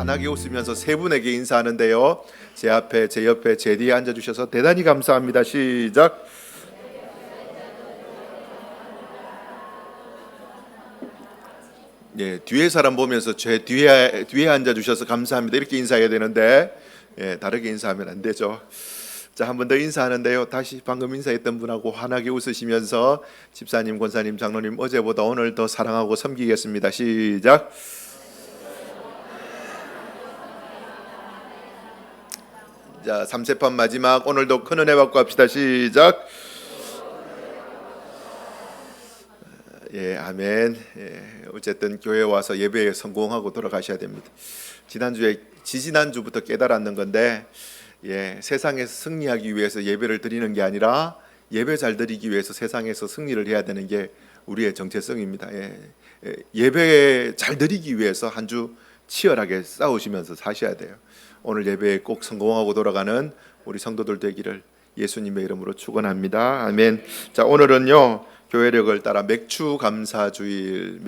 환하게 웃으면서 세 분에게 인사하는데요. 제 앞에, 제 옆에, 제 뒤에 앉아주셔서 대단히 감사합니다. 시작. 예, 뒤에 사람 보면서 제 뒤에 앉아주셔서 감사합니다. 이렇게 인사해야 되는데 다르게 인사하면 안 되죠. 자, 한 번 더 인사하는데요. 다시 방금 인사했던 분하고 환하게 웃으시면서 집사님, 권사님, 장로님 어제보다 오늘 더 사랑하고 섬기겠습니다. 시작. 자, 3세판 마지막 오늘도 큰 은혜 받고 합시다. 시작. 예, 아멘. 예, 어쨌든 교회 와서 예배에 성공하고 돌아가셔야 됩니다. 지지난주부터 깨달았는 건데 세상에서 승리하기 위해서 예배를 드리는 게 아니라 예배 잘 드리기 위해서 세상에서 승리를 해야 되는 게 우리의 정체성입니다. 예배 잘 드리기 위해서 한 주 치열하게 싸우시면서 사셔야 돼요. 오늘 예배에 꼭 성공하고 돌아가는 우리 성도들 되기를 예수님의 이름으로 축원합니다. 아멘. 자, 오늘은요 교회력을 따라 맥주 감사주일.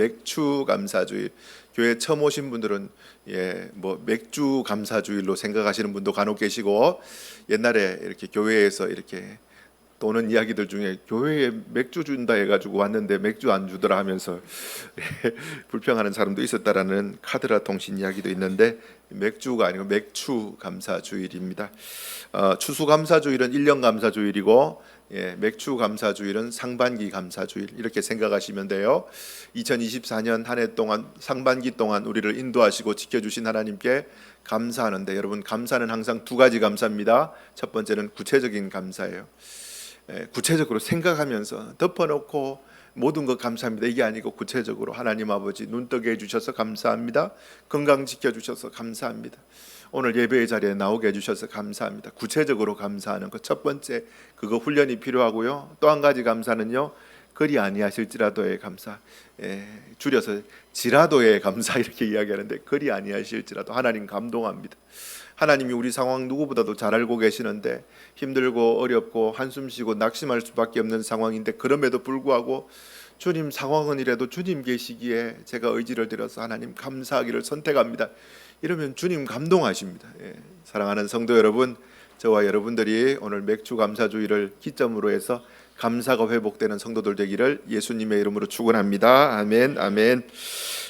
교회 처음 오신 분들은 맥주 감사주일로 생각하시는 분도 간혹 계시고, 옛날에 이렇게 교회에서 이렇게 도는 이야기들 중에 교회에 맥주 준다 해가지고 왔는데 맥주 안 주더라 하면서 불평하는 사람도 있었다라는 카드라 통신 이야기도 있는데, 맥주가 아니고 맥주 감사주일입니다. 추수 감사주일은 1년 감사주일이고 맥주 감사주일은 상반기 감사주일, 이렇게 생각하시면 돼요. 2024년 한 해 동안 상반기 동안 우리를 인도하시고 지켜주신 하나님께 감사하는데, 여러분 감사는 항상 두 가지 감사입니다. 첫 번째는 구체적인 감사예요. 구체적으로 생각하면서 덮어놓고 모든 것 감사합니다 이게 아니고, 구체적으로 하나님 아버지 눈뜨게 해주셔서 감사합니다. 건강 지켜주셔서 감사합니다. 오늘 예배의 자리에 나오게 해주셔서 감사합니다. 구체적으로 감사하는 것 첫 번째, 그거 훈련이 필요하고요. 또 한 가지 감사는요, 그리 아니하실지라도의 감사, 줄여서 지라도의 감사 이렇게 이야기하는데, 그리 아니하실지라도 하나님 감동합니다. 하나님이 우리 상황 누구보다도 잘 알고 계시는데 힘들고 어렵고 한숨 쉬고 낙심할 수밖에 없는 상황인데, 그럼에도 불구하고 주님 상황은 이래도 주님 계시기에 제가 의지를 들여서 하나님 감사하기를 선택합니다. 이러면 주님 감동하십니다. 사랑하는 성도 여러분, 저와 여러분들이 오늘 맥주 감사주의를 기점으로 해서 감사가 회복되는 성도들 되기를 예수님의 이름으로 축원합니다. 아멘, 아멘.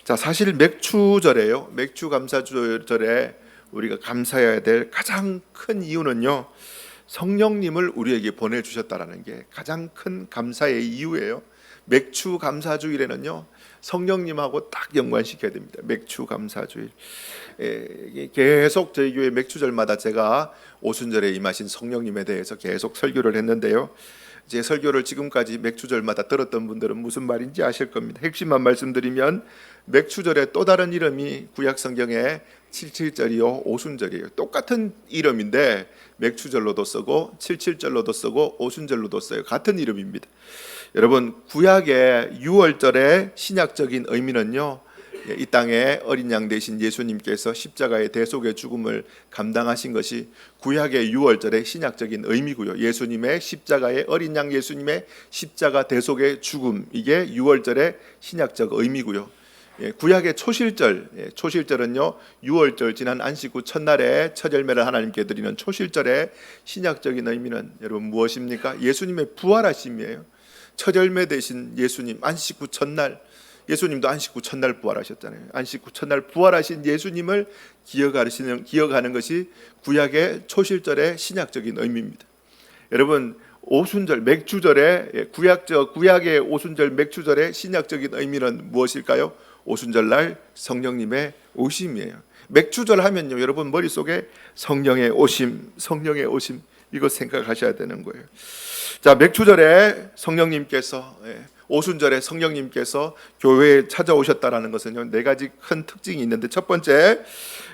자, 사실 맥주절에요, 맥주 감사절에 우리가 감사해야 될 가장 큰 이유는요, 성령님을 우리에게 보내주셨다라는 게 가장 큰 감사의 이유예요. 맥주 감사주일에는요, 성령님하고 딱 연관시켜야 됩니다. 맥주 감사주일. 계속 저희 교회 맥주절마다 제가 오순절에 임하신 성령님에 대해서 계속 설교를 했는데요, 제 설교를 지금까지 맥주절마다 들었던 분들은 무슨 말인지 아실 겁니다. 핵심만 말씀드리면, 맥주절의 또 다른 이름이 구약 성경에 77절이요 오순절이에요. 똑같은 이름인데 맥주절로도 쓰고 77절로도 쓰고 오순절로도 써요. 같은 이름입니다. 여러분, 구약의 6월절의 신약적인 의미는요, 이 땅에 어린 양 되신 예수님께서 십자가의 대속의 죽음을 감당하신 것이 구약의 6월절의 신약적인 의미고요. 예수님의 십자가의 어린 양 예수님의 십자가 대속의 죽음, 이게 6월절의 신약적 의미고요. 구약의 초실절은요 6월절 지난 안식 후 첫날에 첫 열매를 하나님께 드리는 초실절의 신약적인 의미는 여러분 무엇입니까? 예수님의 부활하심이에요. 첫 열매 되신 예수님, 안식 후 첫날, 예수님도 안식 후 첫날 부활하셨잖아요. 안식 후 첫날 부활하신 예수님을 기억하는 것이 구약의 초실절의 신약적인 의미입니다. 여러분, 오순절 맥주절의 구약의 오순절 맥주절의 신약적인 의미는 무엇일까요? 오순절 날 성령님의 오심이에요. 맥주절 하면요, 여러분 머릿속에 성령의 오심 이거 생각하셔야 되는 거예요. 자, 맥주절에 성령님께서, 오순절에 성령님께서 교회에 찾아오셨다라는 것은요, 네 가지 큰 특징이 있는데, 첫 번째,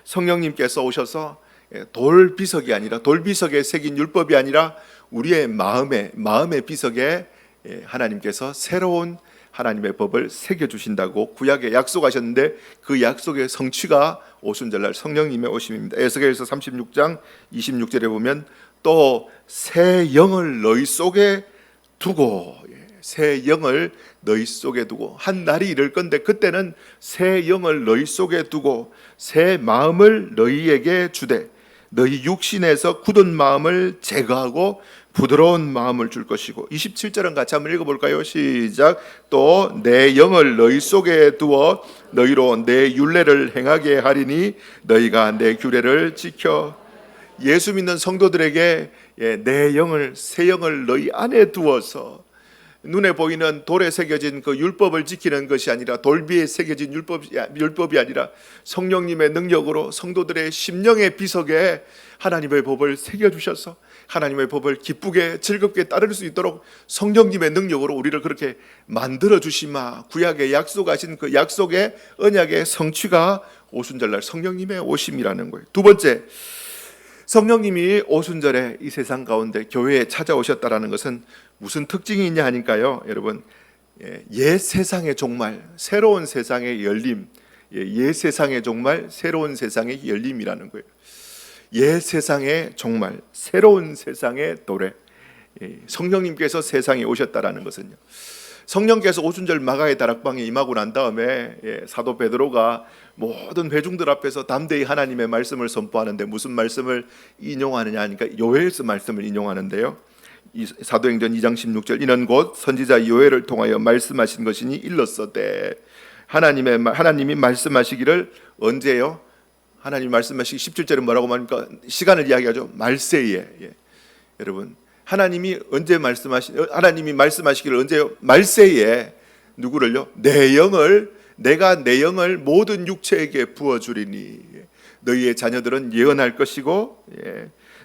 성령님께서 오셔서 돌비석이 아니라, 돌비석에 새긴 율법이 아니라 우리의 마음의 비석에 하나님께서 새로운 하나님의 법을 새겨주신다고 구약에 약속하셨는데, 그 약속의 성취가 오순절날 성령님의 오심입니다. 에스겔서 36장 26절에 보면 또 새 영을 너희 속에 두고, 새 영을 너희 속에 두고 한 날이 이를 건데 그때는 새 영을 너희 속에 두고 새 마음을 너희에게 주되 너희 육신에서 굳은 마음을 제거하고 부드러운 마음을 줄 것이고 27절은 같이 한번 읽어볼까요? 시작. 또 내 영을 너희 속에 두어 너희로 내 율례를 행하게 하리니 너희가 내 규례를 지켜. 예수 믿는 성도들에게 내 영을 새 영을 너희 안에 두어서 눈에 보이는 돌에 새겨진 그 율법을 지키는 것이 아니라 돌 위에 새겨진 율법이 아니라 성령님의 능력으로 성도들의 심령의 비석에 하나님의 법을 새겨주셔서 하나님의 법을 기쁘게 즐겁게 따를 수 있도록 성령님의 능력으로 우리를 그렇게 만들어 주시마. 구약에 약속하신 그 약속의 언약의 성취가 오순절날 성령님의 오심이라는 거예요. 두 번째, 성령님이 오순절에 이 세상 가운데 교회에 찾아오셨다라는 것은 무슨 특징이 있냐 하니까요, 여러분, 옛 세상의 종말, 새로운 세상의 열림, 옛 세상의 종말, 새로운 세상의 열림이라는 거예요. 옛 세상의 종말, 새로운 세상의 도래. 성령님께서 세상에 오셨다라는 것은요, 성령께서 오순절 마가의 다락방에 임하고 난 다음에 사도 베드로가 모든 회중들 앞에서 담대히 하나님의 말씀을 선포하는데 무슨 말씀을 인용하느냐 하니까 요엘서 말씀을 인용하는데요. 사도행전 2장 16절 이는 곧 선지자 요엘을 통하여 말씀하신 것이니 일렀으되 하나님이 말씀하시기를 언제요? 하나님이 말씀하시기 17절은 뭐라고 말합니까? 시간을 이야기하죠. 말세에. 여러분, 하나님이 말씀하시기를 언제요? 말세에 누구를요? 내가 내 영을 모든 육체에게 부어주리니 너희의 자녀들은 예언할 것이고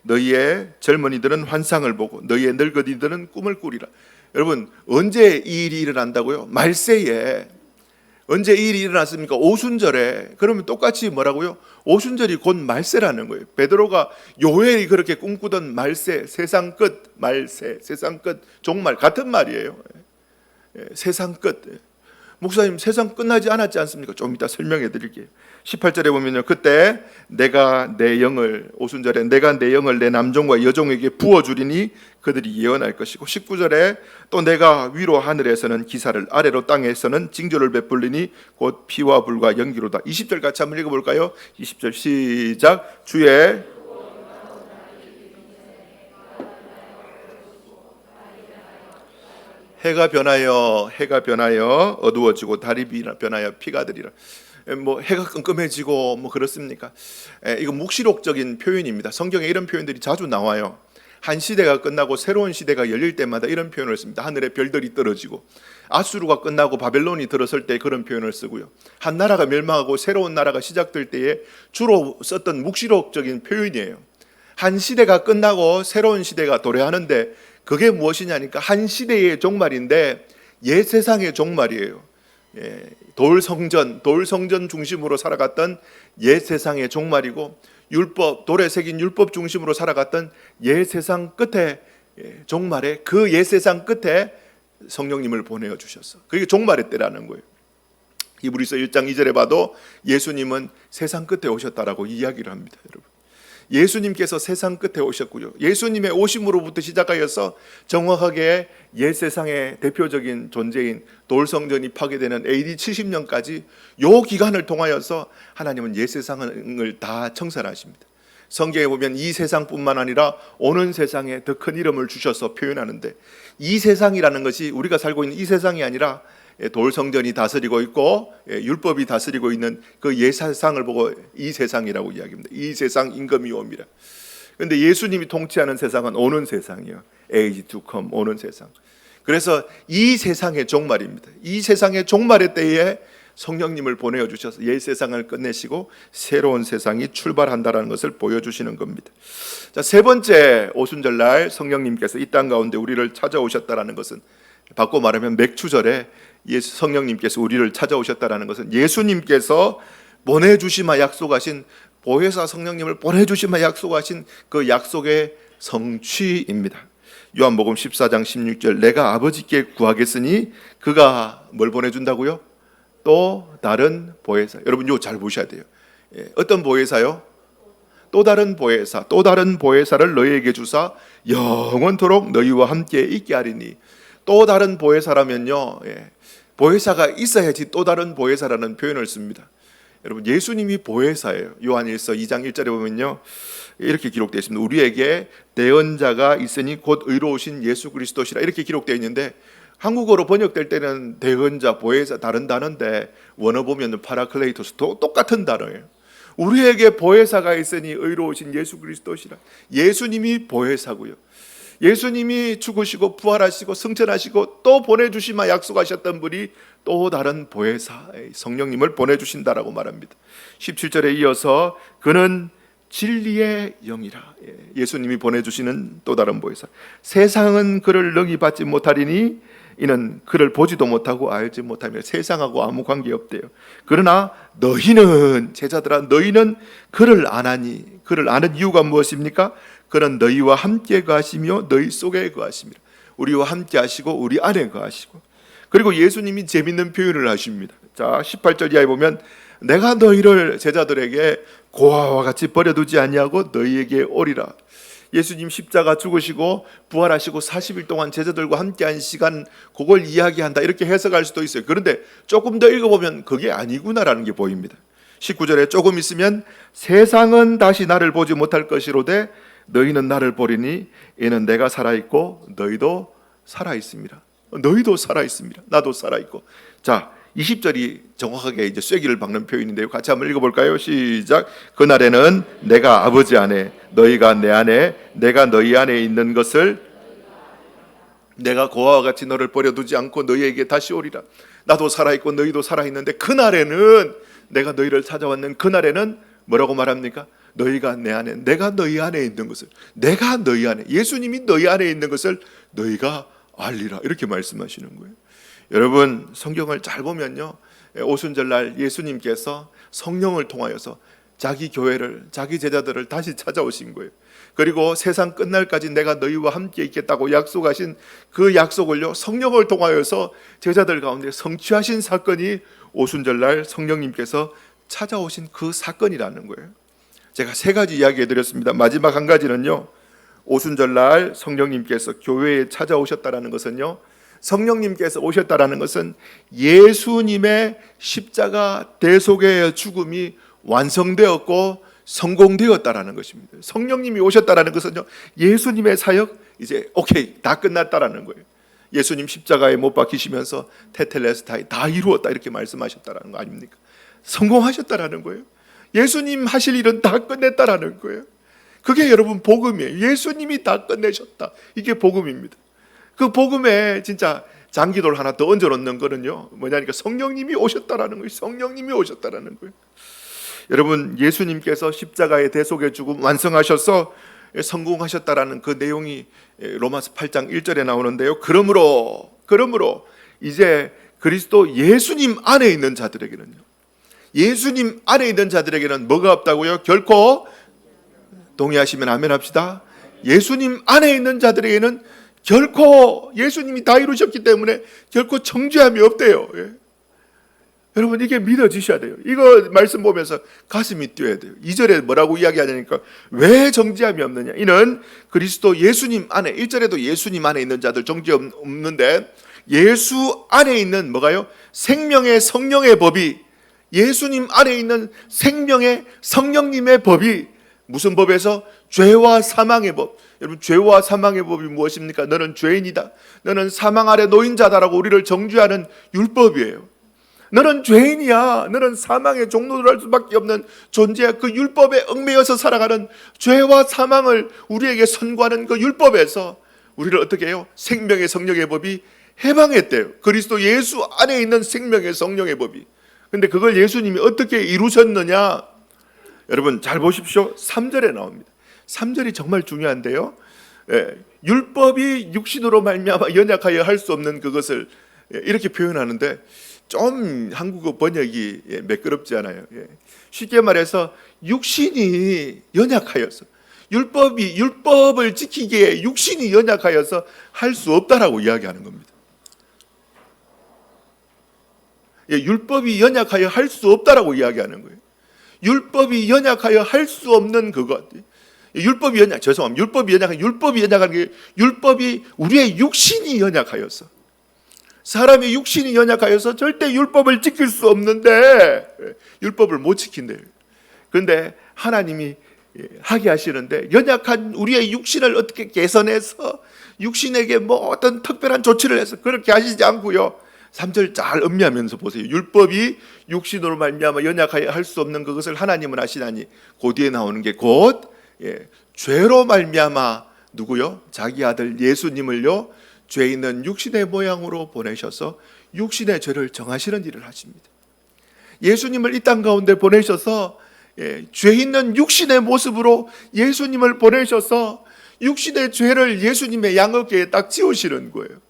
너희의 젊은이들은 환상을 보고 너희의 늙은이들은 꿈을 꾸리라. 여러분, 언제 이 일이 일어난다고요? 말세에. 언제 이 일이 일어났습니까? 오순절에. 그러면 똑같이 뭐라고요? 오순절이 곧 말세라는 거예요. 베드로가 요엘이 그렇게 꿈꾸던 말세, 세상 끝, 말세, 세상 끝, 종말 같은 말이에요. 세상 끝. 목사님, 세상 끝나지 않았지 않습니까? 좀 이따 설명해 드릴게요. 18절에 보면요, 그때 내가 내 영을, 오순절에 내가 내 영을 내 남종과 여종에게 부어주리니 그들이 예언할 것이고, 19절에 또 내가 위로 하늘에서는 기사를, 아래로 땅에서는 징조를 베풀리니 곧 피와 불과 연기로다. 20절 같이 한번 읽어볼까요? 20절 시작. 주의 해가 변하여 어두워지고 달이 변하여 피가 되리라. 뭐 해가 끔끔해지고 뭐 그렇습니까? 이거 묵시록적인 표현입니다. 성경에 이런 표현들이 자주 나와요. 한 시대가 끝나고 새로운 시대가 열릴 때마다 이런 표현을 씁니다. 하늘에 별들이 떨어지고, 아수르가 끝나고 바벨론이 들어설 때 그런 표현을 쓰고요. 한 나라가 멸망하고 새로운 나라가 시작될 때에 주로 썼던 묵시록적인 표현이에요. 한 시대가 끝나고 새로운 시대가 도래하는데 그게 무엇이냐니까 한 시대의 종말인데 옛 세상의 종말이에요. 돌성전 중심으로 살아갔던 옛 세상의 종말이고, 돌에 새긴 율법 중심으로 살아갔던 옛 세상 끝에 종말에, 그 옛 세상 끝에 성령님을 보내어 주셨어. 그게 종말의 때라는 거예요. 히브리서 1장 2절에 봐도 예수님은 세상 끝에 오셨다라고 이야기를 합니다, 여러분. 예수님께서 세상 끝에 오셨고요. 예수님의 오심으로부터 시작하여서 정확하게 옛 세상의 대표적인 존재인 돌성전이 파괴되는 AD 70년까지 요 기간을 통하여서 하나님은 옛 세상을 다 청산하십니다. 성경에 보면 이 세상뿐만 아니라 오는 세상에 더 큰 이름을 주셔서 표현하는데, 이 세상이라는 것이 우리가 살고 있는 이 세상이 아니라 돌성전이 다스리고 있고 율법이 다스리고 있는 그 옛 세상을 보고 이 세상이라고 이야기합니다. 이 세상 임금이 옵니다. 그런데 예수님이 통치하는 세상은 오는 세상이요. Age to come, 오는 세상. 그래서 이 세상의 종말입니다. 이 세상의 종말의 때에 성령님을 보내어 주셔서 옛 세상을 끝내시고 새로운 세상이 출발한다는 것을 보여주시는 겁니다. 자, 세 번째 오순절날 성령님께서 이 땅 가운데 우리를 찾아오셨다는 것은, 바꿔 말하면 맥추절에 예수 성령님께서 우리를 찾아오셨다는 것은 예수님께서 보내주시마 약속하신, 보혜사 성령님을 보내주시마 약속하신 그 약속의 성취입니다. 요한복음 14장 16절 내가 아버지께 구하겠으니 그가 뭘 보내준다고요? 또 다른 보혜사. 여러분 이거 잘 보셔야 돼요. 어떤 보혜사요? 또 다른 보혜사를 너희에게 주사 영원토록 너희와 함께 있게 하리니. 또 다른 보혜사라면요, 보혜사가 있어야지 또 다른 보혜사라는 표현을 씁니다. 여러분, 예수님이 보혜사예요. 요한일서 2장 1절에 보면요, 이렇게 기록되어 있습니다. 우리에게 대언자가 있으니 곧 의로우신 예수 그리스도시라, 이렇게 기록되어 있는데, 한국어로 번역될 때는 대언자, 보혜사 다른 단어인데 원어 보면 파라클레이토스, 똑같은 단어예요. 우리에게 보혜사가 있으니 의로우신 예수 그리스도시라. 예수님이 보혜사고요, 예수님이 죽으시고 부활하시고 승천하시고 또 보내주시마 약속하셨던 분이 또 다른 보혜사 성령님을 보내주신다라고 말합니다. 17절에 이어서 그는 진리의 영이라. 예수님이 보내주시는 또 다른 보혜사. 세상은 그를 능히 받지 못하리니 이는 그를 보지도 못하고 알지 못하며. 세상하고 아무 관계없대요. 그러나 너희는, 제자들아, 너희는 그를 아나니. 그를 아는 이유가 무엇입니까? 그는 너희와 함께 거하시며 너희 속에 거하시며. 우리와 함께 하시고 우리 안에 거하시고. 그리고 예수님이 재밌는 표현을 하십니다. 자, 18절 이하에 보면 내가 너희를 제자들에게 고아와 같이 버려두지 아니하고 너희에게 오리라. 예수님 십자가 죽으시고 부활하시고 40일 동안 제자들과 함께한 시간, 그걸 이야기한다, 이렇게 해석할 수도 있어요. 그런데 조금 더 읽어보면 그게 아니구나라는 게 보입니다. 19절에 조금 있으면 세상은 다시 나를 보지 못할 것이로되 너희는 나를 보리니 이는 내가 살아있고 너희도 살아있습니다. 너희도 살아있습니다. 나도 살아있고. 자, 20절이 정확하게 이제 쐐기를 박는 표현인데요, 같이 한번 읽어볼까요? 시작. 그날에는 내가 아버지 안에, 너희가 내 안에, 내가 너희 안에 있는 것을, 내가 고아와 같이 너를 버려두지 않고 너희에게 다시 오리라. 나도 살아있고 너희도 살아있는데 그날에는, 내가 너희를 찾아왔는 그날에는 뭐라고 말합니까? 너희가 내 안에, 내가 너희 안에 있는 것을, 내가 너희 안에, 예수님이 너희 안에 있는 것을 너희가 알리라, 이렇게 말씀하시는 거예요. 여러분, 성경을 잘 보면요, 오순절날 예수님께서 성령을 통하여서 자기 교회를, 자기 제자들을 다시 찾아오신 거예요. 그리고 세상 끝날까지 내가 너희와 함께 있겠다고 약속하신 그 약속을요, 성령을 통하여서 제자들 가운데 성취하신 사건이 오순절날 성령님께서 찾아오신 그 사건이라는 거예요. 제가 세 가지 이야기해 드렸습니다. 마지막 한 가지는요, 오순절날 성령님께서 교회에 찾아오셨다는 것은요, 성령님께서 오셨다는 것은 예수님의 십자가 대속의 죽음이 완성되었고 성공되었다는 것입니다. 성령님이 오셨다는 것은요, 예수님의 사역 이제 오케이, 다 끝났다라는 거예요. 예수님 십자가에 못 박히시면서 테텔레스타이, 다 이루었다, 이렇게 말씀하셨다는 거 아닙니까? 성공하셨다라는 거예요. 예수님 하실 일은 다 끝냈다라는 거예요. 그게 여러분 복음이에요. 예수님이 다 끝내셨다, 이게 복음입니다. 그 복음에 진짜 장기도를 하나 더 얹어 놓는 거는요, 뭐냐니까 성령님이 오셨다라는 거예요. 성령님이 오셨다라는 거예요. 여러분, 예수님께서 십자가의 대속의 죽음 완성하셔서 성공하셨다라는 그 내용이 로마서 8장 1절에 나오는데요. 그러므로 이제 그리스도 예수님 안에 있는 자들에게는요, 예수님 안에 있는 자들에게는 뭐가 없다고요? 결코, 동의하시면 아멘 합시다. 예수님 안에 있는 자들에게는 결코, 예수님이 다 이루셨기 때문에 결코 정죄함이 없대요. 여러분, 이게 믿어지셔야 돼요. 이거 말씀 보면서 가슴이 뛰어야 돼요. 2절에 뭐라고 이야기하냐니까, 왜 정죄함이 없느냐, 이는 그리스도 예수님 안에, 1절에도 예수님 안에 있는 자들 정죄 없는데, 예수 안에 있는 뭐가요? 생명의 성령의 법이, 예수님 안에 있는 생명의 성령님의 법이 무슨 법에서? 죄와 사망의 법. 여러분, 죄와 사망의 법이 무엇입니까? 너는 죄인이다, 너는 사망 아래 놓인 자다라고 우리를 정죄하는 율법이에요. 너는 죄인이야, 너는 사망의 종로를 할 수밖에 없는 존재야. 그 율법에 얽매여서 살아가는, 죄와 사망을 우리에게 선고하는 그 율법에서 우리를 어떻게 해요? 생명의 성령의 법이 해방했대요. 그리스도 예수 안에 있는 생명의 성령의 법이. 근데 그걸 예수님이 어떻게 이루셨느냐? 여러분, 잘 보십시오. 3절에 나옵니다. 3절이 정말 중요한데요, 율법이 육신으로 말미암아 연약하여 할 수 없는 그것을 이렇게 표현하는데 좀 한국어 번역이 매끄럽지 않아요. 쉽게 말해서 육신이 연약하여서, 율법을 지키기에 육신이 연약하여서 할 수 없다라고 이야기하는 겁니다. 율법이 연약하여 할 수 없다라고 이야기하는 거예요. 율법이 연약하여 할 수 없는 그것. 율법이 연약한 게, 율법이 우리의 육신이 연약하여서, 사람의 육신이 연약하여서 절대 율법을 지킬 수 없는데 율법을 못 지킨대요. 그런데 하나님이 하게 하시는데 연약한 우리의 육신을 어떻게 개선해서 육신에게 뭐 어떤 특별한 조치를 해서 그렇게 하시지 않고요. 3절 잘 음미하면서 보세요. 율법이 육신으로 말미암아 연약하여 할 수 없는 그것을 하나님은 하시나니 그 뒤에 나오는 게 곧 죄로 말미암아 누구요? 자기 아들 예수님을요 죄 있는 육신의 모양으로 보내셔서 육신의 죄를 정하시는 일을 하십니다. 예수님을 이 땅 가운데 보내셔서 죄 있는 육신의 모습으로 예수님을 보내셔서 육신의 죄를 예수님의 양어깨에 딱 지우시는 거예요.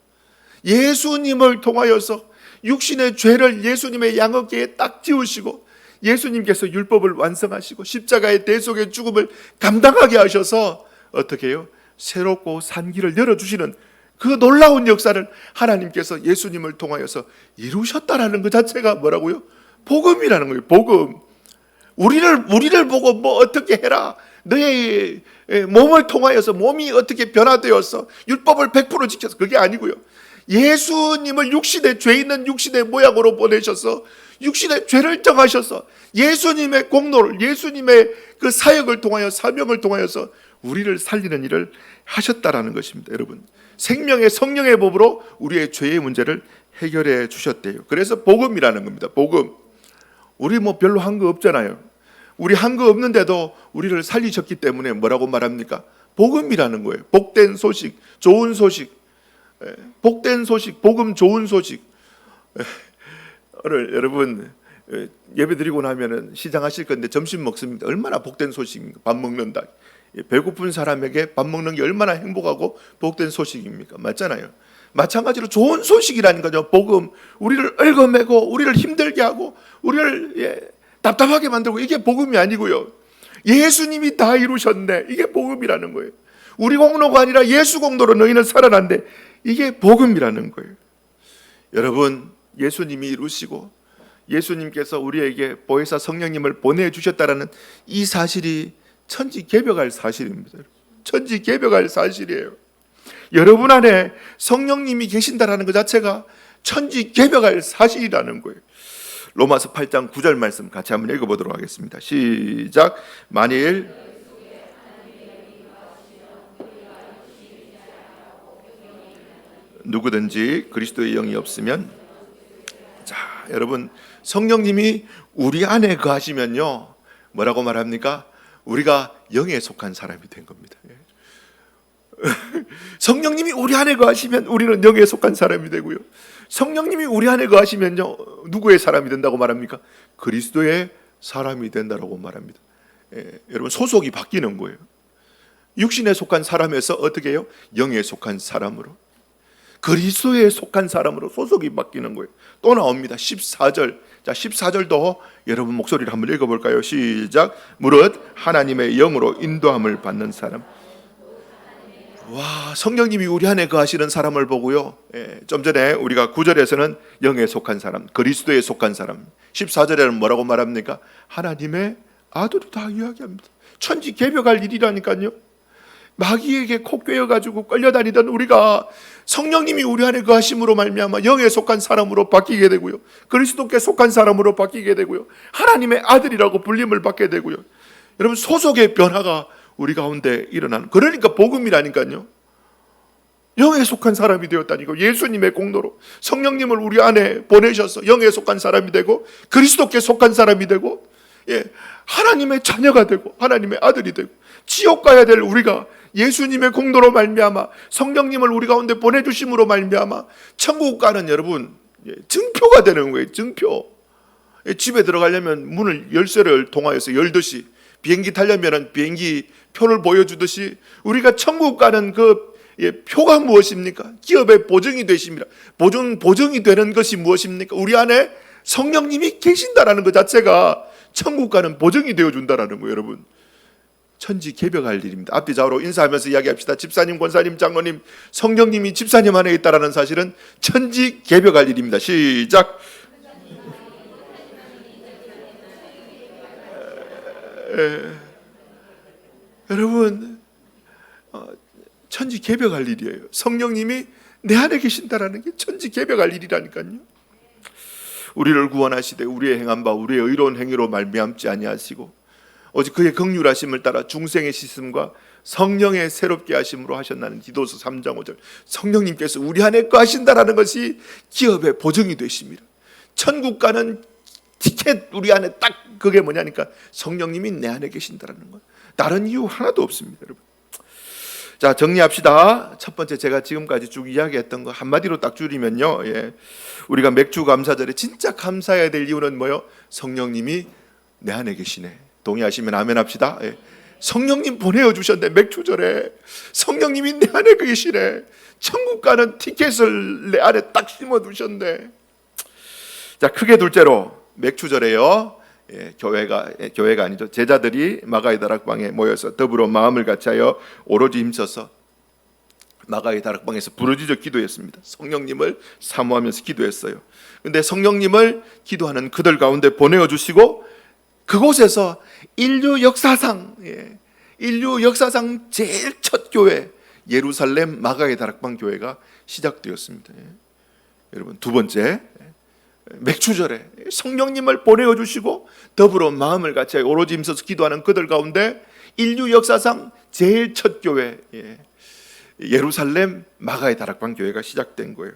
예수님을 통하여서 육신의 죄를 예수님의 양어깨에 딱 지우시고 예수님께서 율법을 완성하시고 십자가의 대속의 죽음을 감당하게 하셔서 어떻게 해요? 새롭고 산 길을 열어주시는 그 놀라운 역사를 하나님께서 예수님을 통하여서 이루셨다라는 것 자체가 뭐라고요? 복음이라는 거예요. 복음. 우리를 보고 뭐 어떻게 해라, 너의 몸을 통하여서 몸이 어떻게 변화되어서 율법을 100% 지켜서, 그게 아니고요. 예수님을 육신의 죄 있는 육신의 모양으로 보내셔서 육신의 죄를 정하셔서 예수님의 공로를, 예수님의 그 사역을 통하여 사명을 통하여서 우리를 살리는 일을 하셨다라는 것입니다. 여러분, 생명의 성령의 법으로 우리의 죄의 문제를 해결해 주셨대요. 그래서 복음이라는 겁니다. 복음. 우리 뭐 별로 한 거 없잖아요. 우리 한 거 없는데도 우리를 살리셨기 때문에 뭐라고 말합니까? 복음이라는 거예요. 복된 소식, 좋은 소식, 복된 소식, 복음 좋은 소식. 오늘 여러분 예배 드리고 나면은 시장하실 건데 점심 먹습니다. 얼마나 복된 소식입니까? 밥 먹는다. 배고픈 사람에게 밥 먹는 게 얼마나 행복하고 복된 소식입니까? 맞잖아요. 마찬가지로 좋은 소식이라는 거죠. 복음. 우리를 얽어매고 우리를 힘들게 하고 우리를 답답하게 만들고, 이게 복음이 아니고요. 예수님이 다 이루셨네, 이게 복음이라는 거예요. 우리 공로가 아니라 예수 공로로 너희는 살아난대, 이게 복음이라는 거예요. 여러분, 예수님이 이루시고 예수님께서 우리에게 보혜사 성령님을 보내주셨다라는 이 사실이 천지개벽할 사실입니다. 천지개벽할 사실이에요. 여러분 안에 성령님이 계신다라는 것 자체가 천지개벽할 사실이라는 거예요. 로마서 8장 9절 말씀 같이 한번 읽어보도록 하겠습니다. 시작. 만일 누구든지 그리스도의 영이 없으면, 자, 여러분, 성령님이 우리 안에 거하시면요 뭐라고 말합니까? 우리가 영에 속한 사람이 된 겁니다. 성령님이 우리 안에 거하시면 우리는 영에 속한 사람이 되고요. 성령님이 우리 안에 거하시면요 누구의 사람이 된다고 말합니까? 그리스도의 사람이 된다고 말합니다. 여러분, 소속이 바뀌는 거예요. 육신에 속한 사람에서 어떻게 해요? 영에 속한 사람으로, 그리스도에 속한 사람으로 소속이 바뀌는 거예요. 또 나옵니다. 14절. 자, 14절도 여러분 목소리를 한번 읽어볼까요? 시작. 무릇 하나님의 영으로 인도함을 받는 사람. 와, 성령님이 우리 안에 거하시는 사람을 보고요, 좀 전에 우리가 9절에서는 영에 속한 사람, 그리스도에 속한 사람, 14절에는 뭐라고 말합니까? 하나님의 아들이다 이야기합니다. 천지개벽할 일이라니까요. 마귀에게 코 꿰어가지고 끌려다니던 우리가 성령님이 우리 안에 거하심으로 말미암아 영에 속한 사람으로 바뀌게 되고요, 그리스도께 속한 사람으로 바뀌게 되고요, 하나님의 아들이라고 불림을 받게 되고요. 여러분, 소속의 변화가 우리 가운데 일어나는, 그러니까 복음이라니까요. 영에 속한 사람이 되었다니까. 예수님의 공로로 성령님을 우리 안에 보내셔서 영에 속한 사람이 되고 그리스도께 속한 사람이 되고, 하나님의 자녀가 되고 하나님의 아들이 되고, 지옥 가야 될 우리가 예수님의 공로로 말미암아 성령님을 우리 가운데 보내주심으로 말미암아 천국 가는, 여러분, 증표가 되는 거예요. 증표. 집에 들어가려면 문을 열쇠를 통하여서 열듯이, 비행기 타려면 비행기 표를 보여주듯이 우리가 천국 가는 그 표가 무엇입니까? 기업의 보증이 되십니다. 보증이 되는 것이 무엇입니까? 우리 안에 성령님이 계신다라는 것 자체가 천국 가는 보증이 되어준다라는 거예요. 여러분, 천지개벽할 일입니다. 앞뒤 좌우로 인사하면서 이야기합시다. 집사님, 권사님, 장로님, 성령님이 집사님 안에 있다라는 사실은 천지개벽할 일입니다. 시작. 여러분, 천지개벽할 일이에요. 성령님이 내 안에 계신다라는 게 천지개벽할 일이라니까요. 우리를 구원하시되 우리의 행한 바 우리의 의로운 행위로 말미암지 아니하시고 오직 그의 긍휼하심을 따라 중생의 씻음과 성령의 새롭게 하심으로 하셨나는 디도서 3장 5절. 성령님께서 우리 안에 거하신다라는 것이 기업의 보증이 되십니다. 천국 가는 티켓 우리 안에 딱 그게 뭐냐니까 성령님이 내 안에 계신다라는 것. 다른 이유 하나도 없습니다, 여러분. 자, 정리합시다. 첫 번째, 제가 지금까지 쭉 이야기했던 거 한마디로 딱 줄이면요, 우리가 맥주 감사절에 진짜 감사해야 될 이유는 뭐요? 성령님이 내 안에 계시네. 동의하시면 아멘 합시다. 성령님 보내어 주셨네. 맥주절에 성령님이 내 안에 계시네. 천국 가는 티켓을 내 안에 딱 심어 두셨네. 자, 크게 둘째로 맥주절에요, 교회가 아니죠, 제자들이 마가의 다락방에 모여서 더불어 마음을 같이하여 오로지 힘써서 마가의 다락방에서 부르짖어 기도했습니다. 성령님을 사모하면서 기도했어요. 근데 성령님을 기도하는 그들 가운데 보내어 주시고 그곳에서 인류 역사상 제일 첫 교회 예루살렘 마가의 다락방 교회가 시작되었습니다. 여러분, 두 번째, 맥주절에 성령님을 보내어 주시고 더불어 마음을 같이 오로지 힘써서 기도하는 그들 가운데 인류 역사상 제일 첫 교회 예루살렘 마가의 다락방 교회가 시작된 거예요.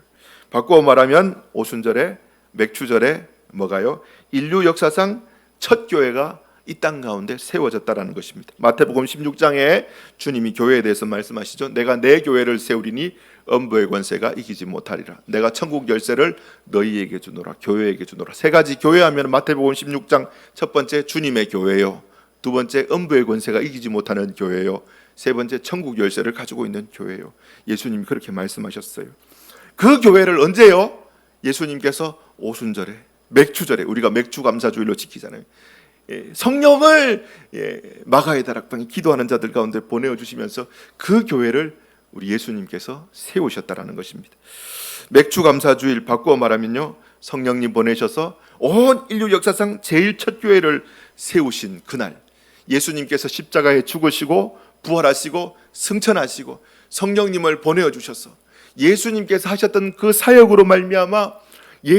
바꾸어 말하면 오순절에 맥주절에 뭐가요? 인류 역사상 첫 교회가 이 땅 가운데 세워졌다라는 것입니다. 마태복음 16장에 주님이 교회에 대해서 말씀하시죠. 내가 내 교회를 세우리니 음부의 권세가 이기지 못하리라. 내가 천국 열쇠를 너희에게 주노라. 교회에게 주노라. 세 가지 교회하면 마태복음 16장 첫 번째 주님의 교회요, 두 번째 음부의 권세가 이기지 못하는 교회요, 세 번째 천국 열쇠를 가지고 있는 교회요. 예수님이 그렇게 말씀하셨어요. 그 교회를 언제요? 예수님께서 오순절에 맥주절에, 우리가 맥주 감사주일로 지키잖아요. 성령을 마가의 다락방에 기도하는 자들 가운데 보내어 주시면서 그 교회를 우리 예수님께서 세우셨다라는 것입니다. 맥주 감사주일 바꾸어 말하면요, 성령님 보내셔서 온 인류 역사상 제일 첫 교회를 세우신 그날, 예수님께서 십자가에 죽으시고 부활하시고 승천하시고 성령님을 보내어 주셔서 예수님께서 하셨던 그 사역으로 말미암아 이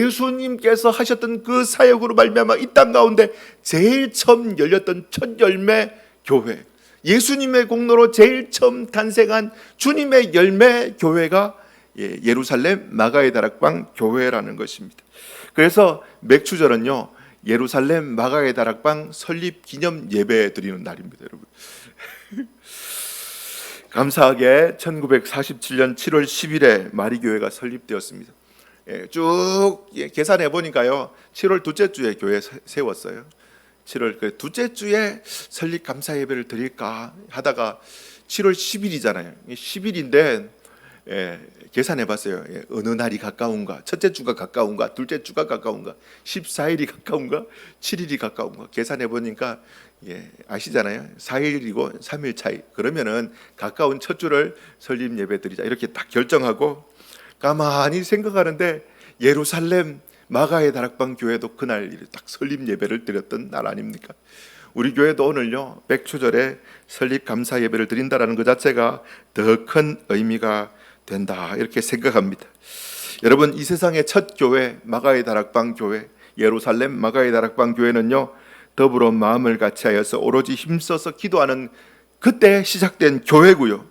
땅 가운데 제일 처음 열렸던 첫 열매 교회, 예수님의 공로로 제일 처음 탄생한 주님의 열매 교회가 예루살렘 마가의 다락방 교회라는 것입니다. 그래서 맥주절은요, 예루살렘 마가의 다락방 설립 기념 예배 드리는 날입니다, 여러분. 감사하게 1947년 7월 10일에 마리교회가 설립되었습니다. 쭉 계산해 보니까요, 7월 둘째 주에 교회 세웠어요. 7월 그 둘째 주에 설립 감사 예배를 드릴까 하다가 7월 10일이잖아요. 10일인데 계산해 봤어요. 어느 날이 가까운가? 첫째 주가 가까운가? 둘째 주가 가까운가? 14일이 가까운가? 7일이 가까운가? 계산해 보니까 아시잖아요. 4일이고 3일 차이. 그러면은 가까운 첫 주를 설립 예배 드리자, 이렇게 딱 결정하고 가만히 생각하는데 예루살렘 마가의 다락방 교회도 그날 딱 설립 예배를 드렸던 날 아닙니까? 우리 교회도 오늘요, 맥주절에 설립 감사 예배를 드린다라는 것 자체가 더 큰 의미가 된다, 이렇게 생각합니다. 여러분, 이 세상의 첫 교회 마가의 다락방 교회, 예루살렘 마가의 다락방 교회는요, 더불어 마음을 같이하여서 오로지 힘써서 기도하는 그때 시작된 교회고요.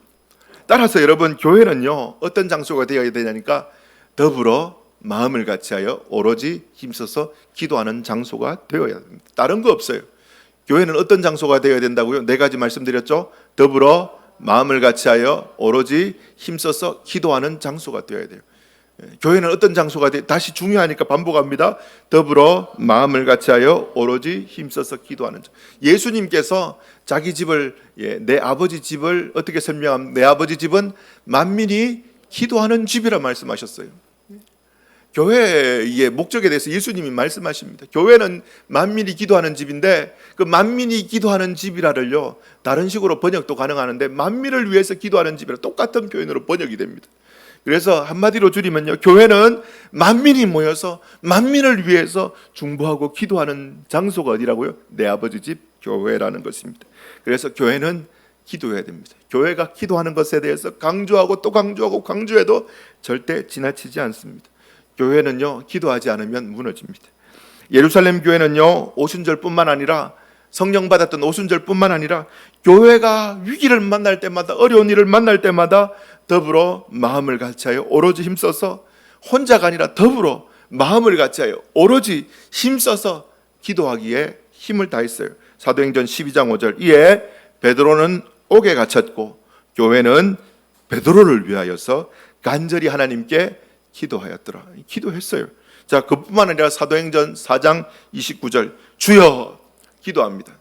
따라서 여러분, 교회는요, 어떤 장소가 되어야 되냐니까 더불어 마음을 같이하여 오로지 힘써서 기도하는 장소가 되어야 됩니다. 다른 거 없어요. 교회는 어떤 장소가 되어야 된다고요? 네 가지 말씀드렸죠. 더불어 마음을 같이하여 오로지 힘써서 기도하는 장소가 되어야 돼요. 교회는 어떤 장소가 돼? 다시 중요하니까 반복합니다. 더불어 마음을 같이하여 오로지 힘써서 기도하는 장. 예수님께서 자기 집을, 내 아버지 집을 어떻게 설명하면, 내 아버지 집은 만민이 기도하는 집이라 말씀하셨어요. 교회의 목적에 대해서 예수님이 말씀하십니다. 교회는 만민이 기도하는 집인데, 그 만민이 기도하는 집이라를요, 다른 식으로 번역도 가능하는데 만민을 위해서 기도하는 집이라 똑같은 표현으로 번역이 됩니다. 그래서 한마디로 줄이면요, 교회는 만민이 모여서 만민을 위해서 중보하고 기도하는 장소가 어디라고요? 내 아버지 집 교회라는 것입니다. 그래서 교회는 기도해야 됩니다. 교회가 기도하는 것에 대해서 강조하고 또 강조하고 강조해도 절대 지나치지 않습니다. 교회는요, 기도하지 않으면 무너집니다. 예루살렘 교회는요, 오순절뿐만 아니라 성령 받았던 오순절뿐만 아니라 교회가 위기를 만날 때마다, 어려운 일을 만날 때마다 더불어 마음을 같이하여 오로지 힘써서, 혼자가 아니라 더불어 마음을 같이하여 오로지 힘써서 기도하기에 힘을 다했어요. 사도행전 12장 5절, 이에 베드로는 옥에 갇혔고 교회는 베드로를 위하여서 간절히 하나님께 기도하였더라. 기도했어요. 자, 그뿐만 아니라 사도행전 4장 29절, 주여 기도합니다.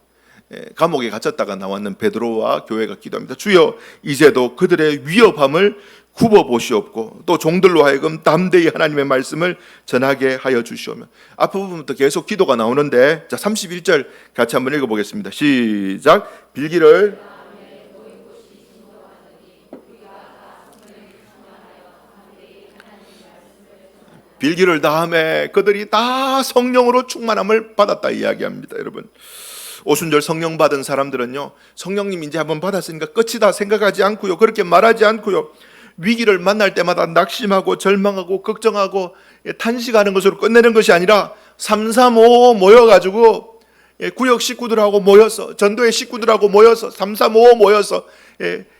감옥에 갇혔다가 나왔는 베드로와 교회가 기도합니다. 주여 이제도 그들의 위협함을 굽어 보시옵고 또 종들로 하여금 담대히 하나님의 말씀을 전하게 하여 주시오며. 앞부분부터 계속 기도가 나오는데, 자 31절 같이 한번 읽어보겠습니다. 시작. 빌기를 다음에 그들이 다 성령으로 충만함을 받았다 이야기합니다. 여러분, 오순절 성령 받은 사람들은요, 성령님 이제 한번 받았으니까 끝이다 생각하지 않고요, 그렇게 말하지 않고요, 위기를 만날 때마다 낙심하고 절망하고 걱정하고 탄식하는 것으로 끝내는 것이 아니라 335 모여가지고 구역 식구들하고 모여서, 전도의 식구들하고 모여서 335 모여서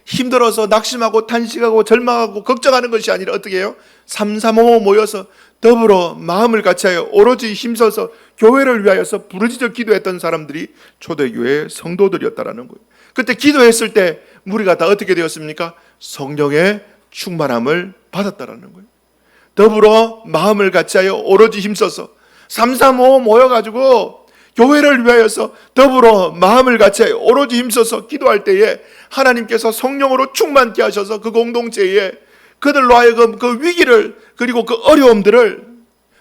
힘들어서 낙심하고 탄식하고 절망하고 걱정하는 것이 아니라 어떻게 해요? 335 모여서 더불어 마음을 같이하여 오로지 힘써서 교회를 위하여서 부르짖어 기도했던 사람들이 초대교회의 성도들이었다라는 거예요. 그때 기도했을 때 우리가 다 어떻게 되었습니까? 성령의 충만함을 받았다라는 거예요. 더불어 마음을 같이하여 오로지 힘써서 335 모여가지고 교회를 위하여서 더불어 마음을 같이하여 오로지 힘써서 기도할 때에 하나님께서 성령으로 충만케 하셔서 그 공동체에 그들로 하여금 그 위기를, 그리고 그 어려움들을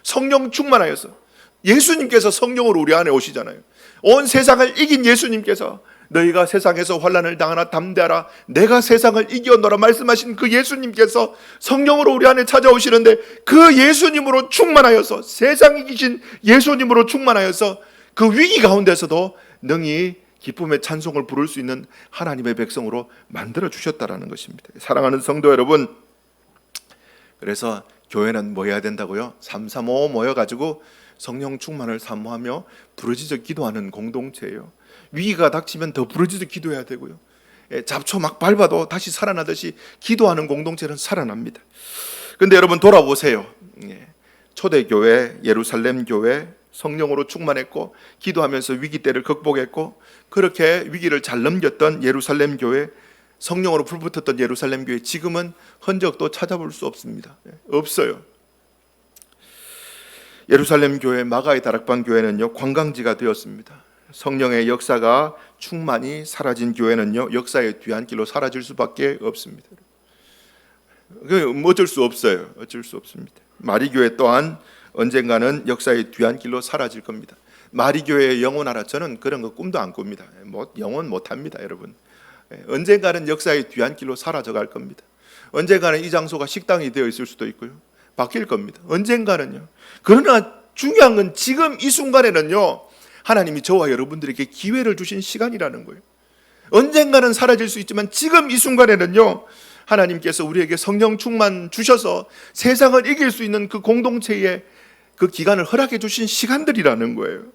성령 충만하여서, 예수님께서 성령으로 우리 안에 오시잖아요. 온 세상을 이긴 예수님께서 너희가 세상에서 환난을 당하나 담대하라 내가 세상을 이기었노라 말씀하신 그 예수님께서 성령으로 우리 안에 찾아오시는데, 그 예수님으로 충만하여서, 세상 이기신 예수님으로 충만하여서 그 위기 가운데서도 능히 기쁨의 찬송을 부를 수 있는 하나님의 백성으로 만들어 주셨다라는 것입니다. 사랑하는 성도 여러분, 그래서 교회는 뭐 해야 된다고요? 335 모여가지고 성령 충만을 사모하며 부르짖어 기도하는 공동체예요. 위기가 닥치면 더 부르짖어 기도해야 되고요, 잡초 막 밟아도 다시 살아나듯이 기도하는 공동체는 살아납니다. 그런데 여러분 돌아보세요. 초대교회, 예루살렘 교회 성령으로 충만했고 기도하면서 위기 때를 극복했고 그렇게 위기를 잘 넘겼던 예루살렘 교회, 성령으로 불붙었던 예루살렘 교회, 지금은 흔적도 찾아볼 수 없습니다. 없어요. 예루살렘 교회, 마가의 다락방 교회는요, 관광지가 되었습니다. 성령의 역사가 충만히 사라진 교회는요, 역사의 뒤안길로 사라질 수밖에 없습니다. 어쩔 수 없어요. 어쩔 수 없습니다. 마리교회 또한 언젠가는 역사의 뒤안길로 사라질 겁니다. 마리교회의 영원하라, 저는 그런 거 꿈도 안 꿉니다. 영원 못합니다, 여러분. 언젠가는 역사의 뒤안길로 사라져갈 겁니다. 언젠가는 이 장소가 식당이 되어 있을 수도 있고요, 바뀔 겁니다. 언젠가는요. 그러나 중요한 건 지금 이 순간에는요, 하나님이 저와 여러분들에게 기회를 주신 시간이라는 거예요. 언젠가는 사라질 수 있지만 지금 이 순간에는요, 하나님께서 우리에게 성령 충만 주셔서 세상을 이길 수 있는 그 공동체의 그 기간을 허락해 주신 시간들이라는 거예요.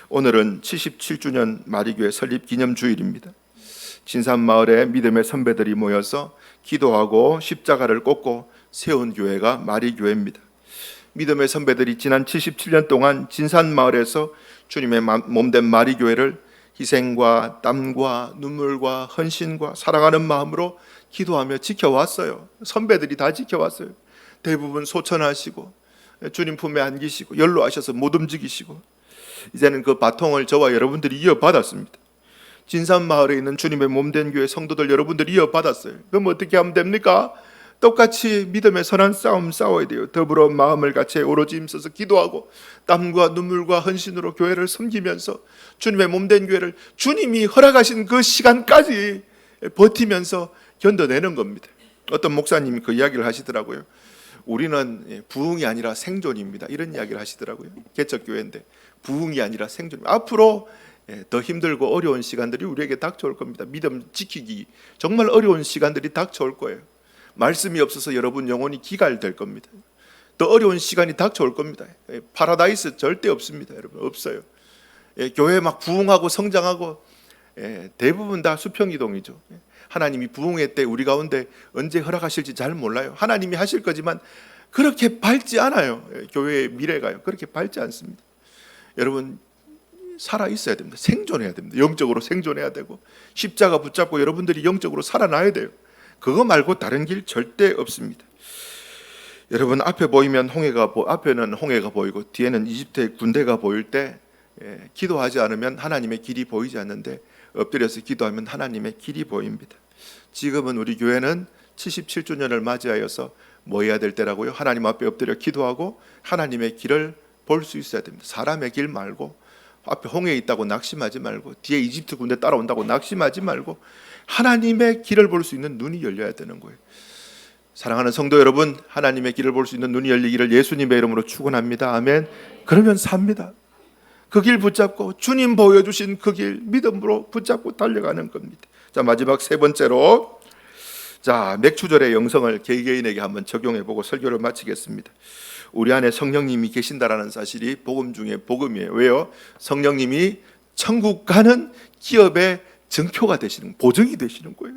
오늘은 77주년 마리교회 설립 기념주일입니다. 진산마을에 믿음의 선배들이 모여서 기도하고 십자가를 꽂고 세운 교회가 마리교회입니다. 믿음의 선배들이 지난 77년 동안 진산마을에서 주님의 몸된 마리교회를 희생과 땀과 눈물과 헌신과 사랑하는 마음으로 기도하며 지켜왔어요. 선배들이 다 지켜왔어요. 대부분 소천하시고 주님 품에 안기시고 연로하셔서 못 움직이시고, 이제는 그 바통을 저와 여러분들이 이어받았습니다. 진산마을에 있는 주님의 몸된 교회 성도들 여러분들이 이어받았어요. 그럼 어떻게 하면 됩니까? 똑같이 믿음의 선한 싸움 싸워야 돼요. 더불어 마음을 같이 오로지 힘써서 기도하고 땀과 눈물과 헌신으로 교회를 섬기면서 주님의 몸된 교회를 주님이 허락하신 그 시간까지 버티면서 견뎌내는 겁니다. 어떤 목사님이 그 이야기를 하시더라고요. 우리는 부흥이 아니라 생존입니다, 이런 이야기를 하시더라고요. 개척교회인데 부흥이 아니라 생존. 앞으로 더 힘들고 어려운 시간들이 우리에게 닥쳐올 겁니다. 믿음 지키기 정말 어려운 시간들이 닥쳐올 거예요. 말씀이 없어서 여러분 영혼이 기갈될 겁니다. 더 어려운 시간이 닥쳐올 겁니다. 파라다이스 절대 없습니다. 여러분 없어요. 교회 막 부흥하고 성장하고 대부분 다 수평이동이죠. 하나님이 부흥회 때 우리 가운데 언제 허락하실지 잘 몰라요. 하나님이 하실 거지만 그렇게 밝지 않아요. 교회의 미래가요. 그렇게 밝지 않습니다. 여러분 살아 있어야 됩니다. 생존해야 됩니다. 영적으로 생존해야 되고 십자가 붙잡고 여러분들이 영적으로 살아나야 돼요. 그거 말고 다른 길 절대 없습니다. 여러분 앞에 보이면 앞에는 홍해가 보이고 뒤에는 이집트의 군대가 보일 때 기도하지 않으면 하나님의 길이 보이지 않는데 엎드려서 기도하면 하나님의 길이 보입니다. 지금은 우리 교회는 77주년을 맞이하여서 뭐 해야 될 때라고요? 하나님 앞에 엎드려 기도하고 하나님의 길을 볼 수 있어야 됩니다. 사람의 길 말고 앞에 홍해 있다고 낙심하지 말고 뒤에 이집트 군대 따라온다고 낙심하지 말고 하나님의 길을 볼 수 있는 눈이 열려야 되는 거예요. 사랑하는 성도 여러분, 하나님의 길을 볼 수 있는 눈이 열리기를 예수님의 이름으로 축원합니다. 아멘. 그러면 삽니다. 그 길 붙잡고 주님 보여주신 그 길 믿음으로 붙잡고 달려가는 겁니다. 자, 마지막 세 번째로, 자, 맥추절의 영성을 개개인에게 한번 적용해보고 설교를 마치겠습니다. 우리 안에 성령님이 계신다라는 사실이 복음 중에 복음이에요. 왜요? 성령님이 천국 가는 기업의 증표가 되시는, 보증이 되시는 거예요.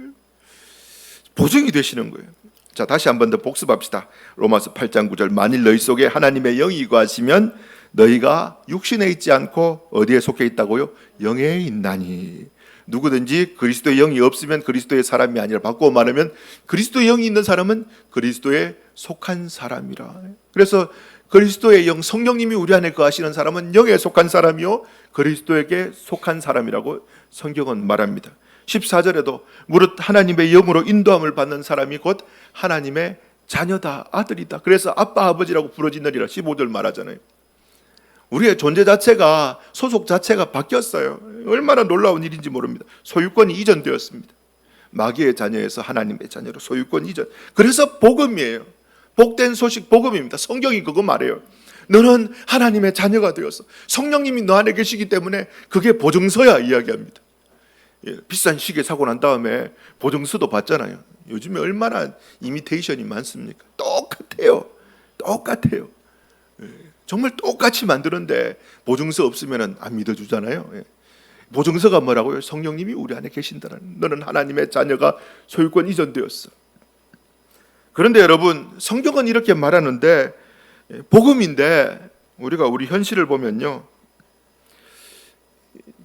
보증이 되시는 거예요. 자, 다시 한 번 더 복습합시다. 로마서 8장 9절, 만일 너희 속에 하나님의 영이 거하시면 너희가 육신에 있지 않고 어디에 속해 있다고요? 영에 있나니. 누구든지 그리스도의 영이 없으면 그리스도의 사람이 아니라, 바꾸어 말하면 그리스도의 영이 있는 사람은 그리스도에 속한 사람이라. 그래서 그리스도의 영, 성령님이 우리 안에 거하시는 사람은 영에 속한 사람이요 그리스도에게 속한 사람이라고 성경은 말합니다. 14절에도 무릇 하나님의 영으로 인도함을 받는 사람이 곧 하나님의 자녀다, 아들이다. 그래서 아빠 아버지라고 부르짖느니라 15절 말하잖아요. 우리의 존재 자체가, 소속 자체가 바뀌었어요. 얼마나 놀라운 일인지 모릅니다. 소유권이 이전되었습니다. 마귀의 자녀에서 하나님의 자녀로 소유권 이전. 그래서 복음이에요. 복된 소식, 복음입니다. 성경이 그거 말해요. 너는 하나님의 자녀가 되었어. 성령님이 너 안에 계시기 때문에 그게 보증서야 이야기합니다. 비싼 시계 사고 난 다음에 보증서도 받잖아요. 요즘에 얼마나 이미테이션이 많습니까? 똑같아요. 정말 똑같이 만드는데 보증서 없으면 안 믿어주잖아요. 보증서가 뭐라고요? 성령님이 우리 안에 계신다는, 너는 하나님의 자녀가 소유권 이전되었어. 그런데 여러분, 성경은 이렇게 말하는데 복음인데 우리가 우리 현실을 보면요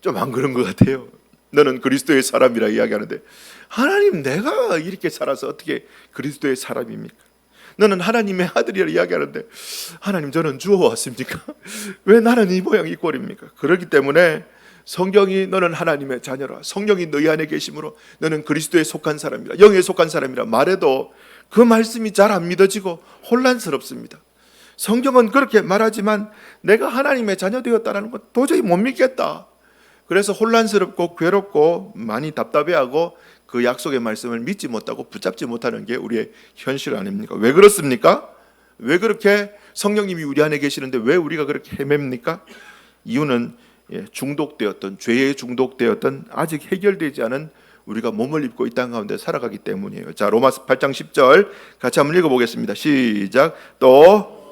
좀 안 그런 것 같아요. 너는 그리스도의 사람이라 이야기하는데, 하나님, 내가 이렇게 살아서 어떻게 그리스도의 사람입니까? 너는 하나님의 아들이라 이야기하는데, 하나님, 저는 주워왔습니까? 왜 나는 이 모양 이 꼴입니까? 그렇기 때문에 성경이 너는 하나님의 자녀라, 성령이 너희 안에 계심으로 너는 그리스도에 속한 사람이라, 영에 속한 사람이라 말해도 그 말씀이 잘 안 믿어지고 혼란스럽습니다. 성경은 그렇게 말하지만 내가 하나님의 자녀 되었다는 건 도저히 못 믿겠다. 그래서 혼란스럽고 괴롭고 많이 답답해하고 그 약속의 말씀을 믿지 못하고 붙잡지 못하는 게 우리의 현실 아닙니까? 왜 그렇습니까? 왜 그렇게 성령님이 우리 안에 계시는데 왜 우리가 그렇게 헤맵니까? 이유는 중독되었던, 죄에 중독되었던, 아직 해결되지 않은 우리가 몸을 입고 이 땅 가운데 살아가기 때문이에요. 자, 로마서 8장 10절 같이 한번 읽어보겠습니다. 시작. 또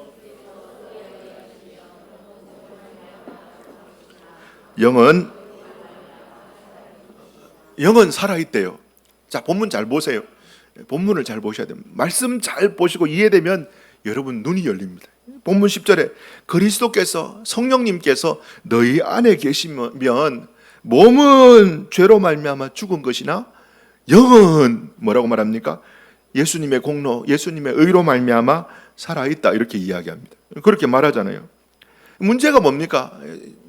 영은 살아있대요. 자, 본문 잘 보세요. 본문을 잘 보셔야 됩니다. 말씀 잘 보시고 이해되면 여러분 눈이 열립니다. 본문 10절에 그리스도께서, 성령님께서 너희 안에 계시면 몸은 죄로 말미암아 죽은 것이나 영은 뭐라고 말합니까? 예수님의 공로, 예수님의 의로 말미암아 살아있다, 이렇게 이야기합니다. 그렇게 말하잖아요. 문제가 뭡니까?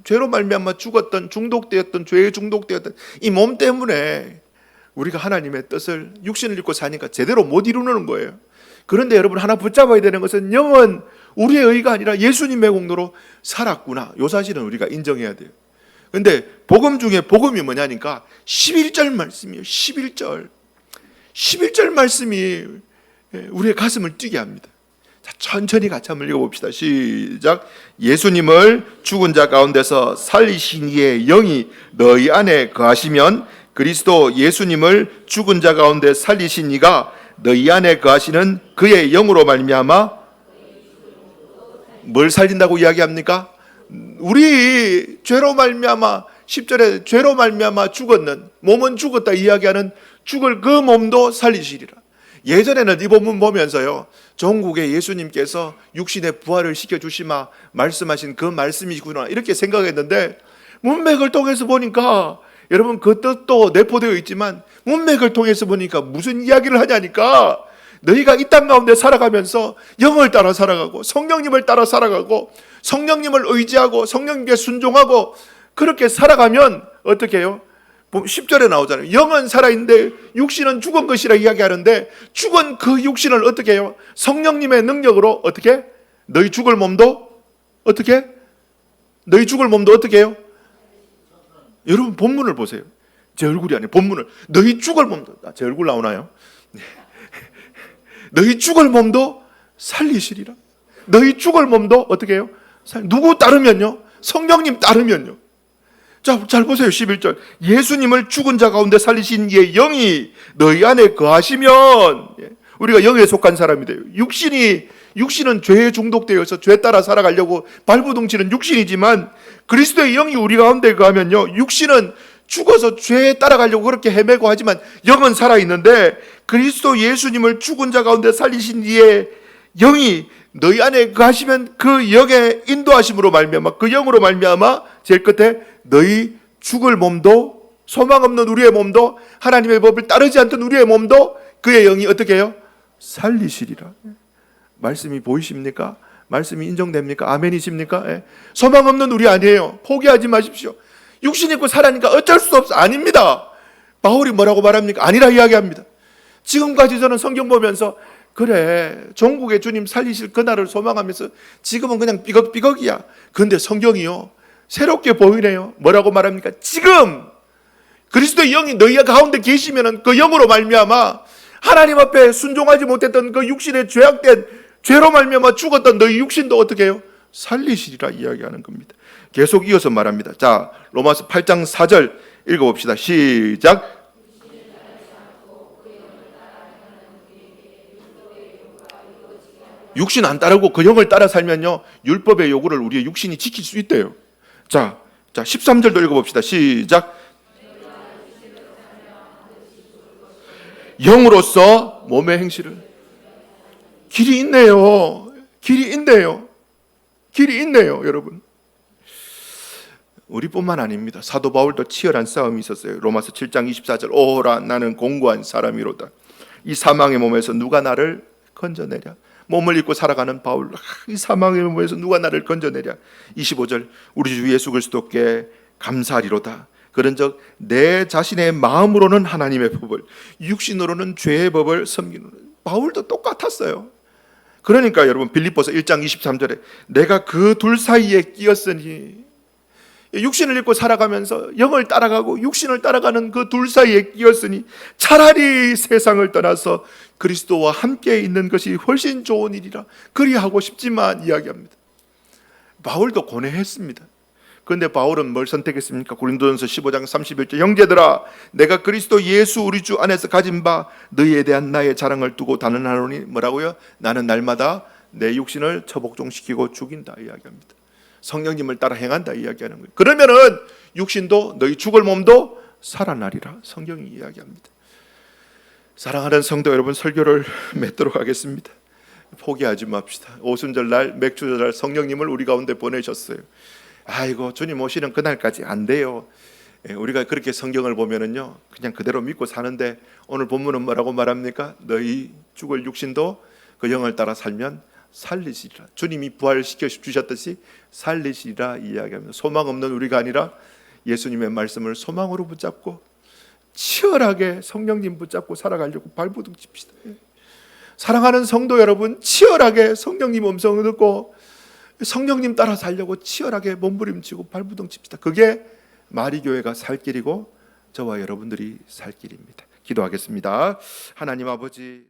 죄로 말미암아 죽었던, 중독되었던, 죄에 중독되었던 이 몸 때문에 우리가 하나님의 뜻을 육신을 입고 사니까 제대로 못 이루는 거예요. 그런데 여러분, 하나 붙잡아야 되는 것은 영은 우리의 의가 아니라 예수님의 공로로 살았구나, 이 사실은 우리가 인정해야 돼요. 근데 복음 중에 복음이 뭐냐니까 11절 말씀이에요. 11절 말씀이 우리의 가슴을 뛰게 합니다. 자, 천천히 같이 한번 읽어봅시다. 시작. 예수님을 죽은 자 가운데서 살리신 이의 영이 너희 안에 거하시면 그리스도 예수님을 죽은 자 가운데 살리신 이가 너희 안에 거하시는 그의 영으로 말미암아 뭘 살린다고 이야기합니까? 우리 죄로 말미암아 10절에 죄로 말미암아 죽었는 몸은 죽었다 이야기하는 죽을 그 몸도 살리시리라. 예전에는 이 본문 보면서요, 전국에 예수님께서 육신의 부활을 시켜주시마 말씀하신 그 말씀이구나 이렇게 생각했는데, 문맥을 통해서 보니까 여러분 그 뜻도 내포되어 있지만 문맥을 통해서 보니까 무슨 이야기를 하냐니까, 너희가 이 땅 가운데 살아가면서 영을 따라 살아가고 성령님을 따라 살아가고 성령님을 의지하고 성령님께 순종하고 그렇게 살아가면 어떻게 해요? 10절에 나오잖아요. 영은 살아있는데 육신은 죽은 것이라 이야기하는데, 죽은 그 육신을 어떻게 해요? 성령님의 능력으로 어떻게? 너희 죽을 몸도 어떻게? 너희 죽을 몸도 어떻게 해요? 여러분 본문을 보세요. 제 얼굴이 아니에요. 본문을. 너희 죽을 몸도, 제 얼굴 나오나요? 너희 죽을 몸도 살리시리라. 너희 죽을 몸도 어떻게 해요? 누구 따르면요? 성령님 따르면요. 자, 잘 보세요. 11절. 예수님을 죽은 자 가운데 살리신 이의 영이 너희 안에 거하시면, 우리가 영에 속한 사람이 돼요. 육신은 죄에 중독되어서 죄 따라 살아가려고 발부둥치는 육신이지만, 그리스도의 영이 우리 가운데 거하면요, 육신은 죽어서 죄에 따라가려고 그렇게 헤매고 하지만 영은 살아있는데, 그리스도 예수님을 죽은 자 가운데 살리신 이의 영이 너희 안에 거하시면 그 영의 인도하심으로 말미암아, 그 영으로 말미암아, 제일 끝에 너희 죽을 몸도, 소망 없는 우리의 몸도, 하나님의 법을 따르지 않던 우리의 몸도 그의 영이 어떻게 해요? 살리시리라. 말씀이 보이십니까? 말씀이 인정됩니까? 아멘이십니까? 예. 소망 없는 우리 아니에요. 포기하지 마십시오. 육신 있고 살아니까 어쩔 수 없어. 아닙니다. 바울이 뭐라고 말합니까? 아니라 이야기합니다. 지금까지 저는 성경 보면서 그래, 종국의 주님 살리실 그날을 소망하면서 지금은 그냥 삐걱삐걱이야. 그런데 성경이요, 새롭게 보이네요. 뭐라고 말합니까? 지금 그리스도의 영이 너희 가운데 계시면은 그 영으로 말미암아 하나님 앞에 순종하지 못했던 그 육신의 죄악된 죄로 말미암아 죽었던 너희 육신도 어떻게 해요? 살리시리라 이야기하는 겁니다. 계속 이어서 말합니다. 자, 로마서 8장 4절 읽어봅시다. 시작. 육신 안 따르고 그 영을 따라 살면요, 율법의 요구를 우리의 육신이 지킬 수 있대요. 자 13절도 읽어봅시다. 시작. 영으로서 몸의 행실을. 길이 있네요. 길이 있네요, 여러분. 우리뿐만 아닙니다. 사도 바울도 치열한 싸움이 있었어요. 로마서 7장 24절. 오호라, 나는 공고한 사람이로다. 이 사망의 몸에서 누가 나를 건져내랴. 몸을 입고 살아가는 바울, 이 사망의 몸에서 누가 나를 건져내랴. 25절. 우리 주 예수 그리스도께 감사하리로다. 그런즉 내 자신의 마음으로는 하나님의 법을, 육신으로는 죄의 법을 섬기는. 바울도 똑같았어요. 그러니까 여러분, 빌립보서 1장 23절에 내가 그 둘 사이에 끼었으니, 육신을 입고 살아가면서 영을 따라가고 육신을 따라가는 그 둘 사이에 끼었으니 차라리 세상을 떠나서 그리스도와 함께 있는 것이 훨씬 좋은 일이라 그리하고 싶지만 이야기합니다. 바울도 고뇌했습니다. 그런데 바울은 뭘 선택했습니까? 고린도전서 15장 31절. 형제들아, 내가 그리스도 예수 우리 주 안에서 가진 바 너희에 대한 나의 자랑을 두고 단언하노니, 뭐라고요? 나는 날마다 내 육신을 처복종시키고 죽인다 이야기합니다. 성령님을 따라 행한다 이야기하는 거예요. 그러면은 육신도 너희 죽을 몸도 살아나리라 성경이 이야기합니다. 사랑하는 성도 여러분, 설교를 맺도록 하겠습니다. 포기하지 맙시다. 오순절날, 맥주절날 성령님을 우리 가운데 보내셨어요. 아이고, 주님 오시는 그날까지 안 돼요. 우리가 그렇게 성경을 보면은요, 그냥 그대로 믿고 사는데, 오늘 본문은 뭐라고 말합니까? 너희 죽을 육신도 그 영을 따라 살면 살리시리라. 주님이 부활시켜 주셨듯이 살리시리라 이야기합니다. 소망 없는 우리가 아니라 예수님의 말씀을 소망으로 붙잡고 치열하게 성령님 붙잡고 살아가려고 발부둥칩시다. 사랑하는 성도 여러분, 치열하게 성령님 음성을 듣고 성령님 따라 살려고 치열하게 몸부림치고 발부둥칩시다. 그게 마리교회가 살 길이고 저와 여러분들이 살 길입니다. 기도하겠습니다. 하나님 아버지,